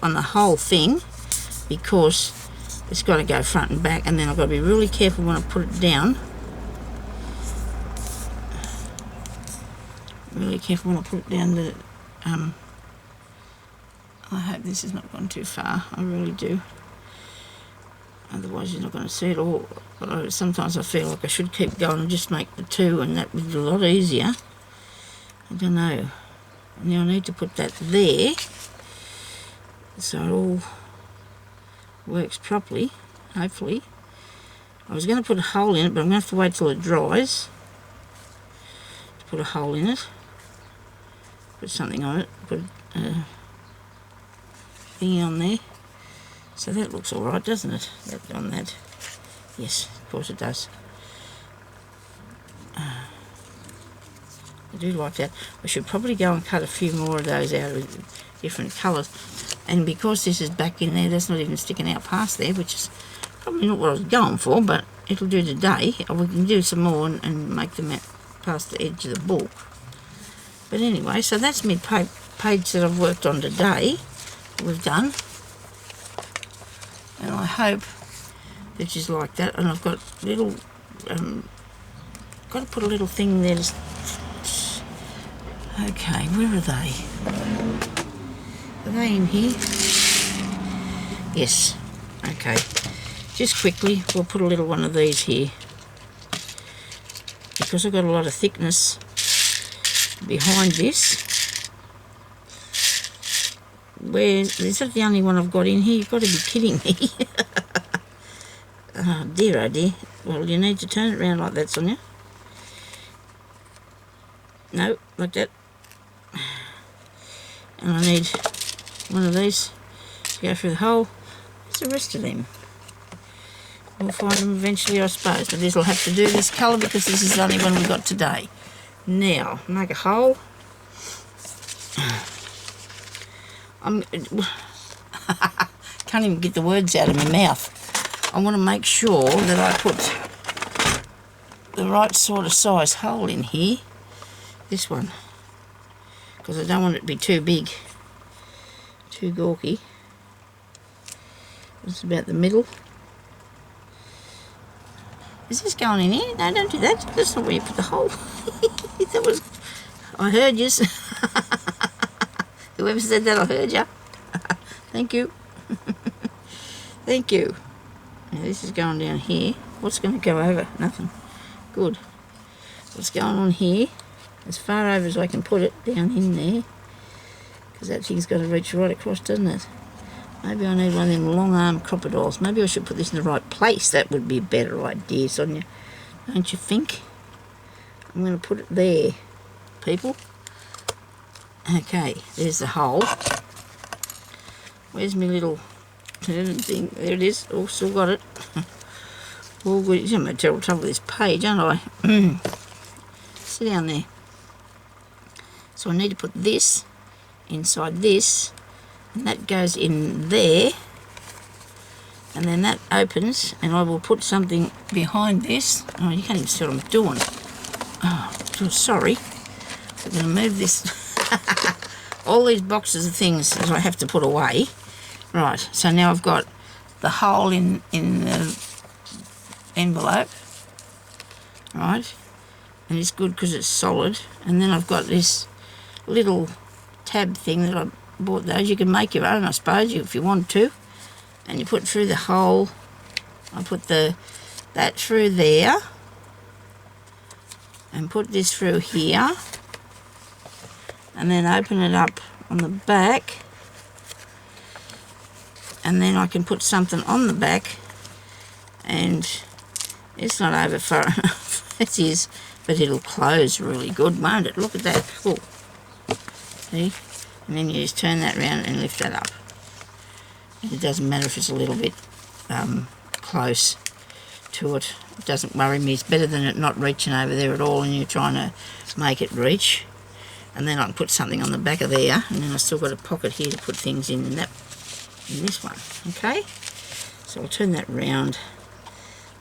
on the whole thing because it's got to go front and back, and then I've got to be really careful when I put it down. Really careful when I put it down that I hope this has not gone too far. I really do. Otherwise you're not going to see it all. Sometimes I feel like I should keep going and just make the two, and that would be a lot easier. I don't know. Now I need to put that there so it all works properly, hopefully. I was going to put a hole in it, but I'm going to have to wait till it dries to put a hole in it. Put something on it, put a thingy on there. So that looks alright, doesn't it? That on that. Yes, of course it does. I do like that. I should probably go and cut a few more of those out of different colours. And because this is back in there, that's not even sticking out past there, which is probably not what I was going for, but it'll do today. Or we can do some more and make them out past the edge of the book. But anyway, so that's my page that I've worked on today. We've done. And I hope that she's like that. And I've got little, got to put a little thing there. Okay, where are they? Are they in here? Yes. Okay. Just quickly, we'll put a little one of these here. Because I've got a lot of thickness behind this. Is that the only one I've got in here? You've got to be kidding me. Oh dear, oh dear. Well, you need to turn it around like that, Sonia. No, like that. And I need one of these to go through the hole. Where's the rest of them? We'll find them eventually, I suppose. But this will have to do this colour because this is the only one we got today. Now, make a hole. Can't even get the words out of my mouth. I want to make sure that I put the right sort of size hole in here. This one. Because I don't want it to be too big. Too gawky. It's about the middle. Is this going in here? No, don't do that. That's not where you put the hole. That was... I heard you. Whoever said that, I heard you. Thank you. Thank you. Now this is going down here. What's going to go over? Nothing. Good. What's going on here? As far over as I can put it down in there. Because that thing's got to reach right across, doesn't it? Maybe I need one of them long-armed crocodiles. Maybe I should put this in the right place. That would be a better idea, Sonia. Don't you think? I'm going to put it there, people. Okay, there's the hole. Where's my little thing? There it is. Oh, still got it. All good. I'm having terrible trouble with this page, aren't I? Sit down there. So I need to put this inside this, and that goes in there, and then that opens, and I will put something behind this. Oh, you can't even see what I'm doing. Oh, sorry. I'm going to move this. All these boxes of things that I have to put away. Right, so now I've got the hole in the envelope. Right, and it's good because it's solid. And then I've got this little tab thing that I bought those. You can make your own, I suppose, if you want to. And you put through the hole. I put that through there. And put this through here. And then open it up on the back. And then I can put something on the back. And it's not over far enough. It is. But it'll close really good, won't it? Look at that. Oh. See? And then you just turn that around and lift that up. It doesn't matter if it's a little bit close to it. It doesn't worry me. It's better than it not reaching over there at all and you're trying to make it reach. And then I can put something on the back of there, and then I've still got a pocket here to put things in this one. Okay? So I'll turn that round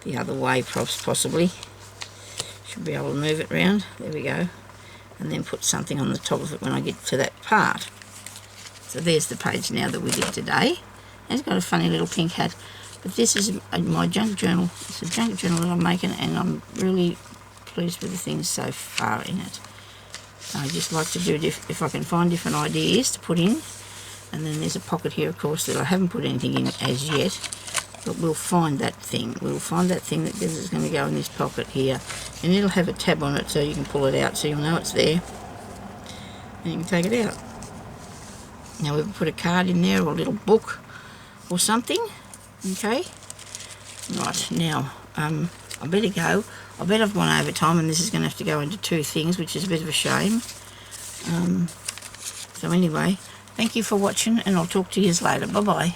the other way possibly. Should be able to move it round. There we go. And then put something on the top of it when I get to that part. So there's the page now that we did today. And it's got a funny little pink hat. But this is my junk journal. It's a junk journal that I'm making, and I'm really pleased with the things so far in it. I just like to do it if I can find different ideas to put in. And then there's a pocket here, of course, that I haven't put anything in as yet. But we'll find that thing. We'll find that thing that is going to go in this pocket here. And it'll have a tab on it so you can pull it out so you'll know it's there. And you can take it out. Now we'll put a card in there or a little book or something. Okay. Right, now, I better go. I bet I've gone over time and this is going to have to go into 2 things, which is a bit of a shame. So anyway, thank you for watching and I'll talk to you later. Bye-bye.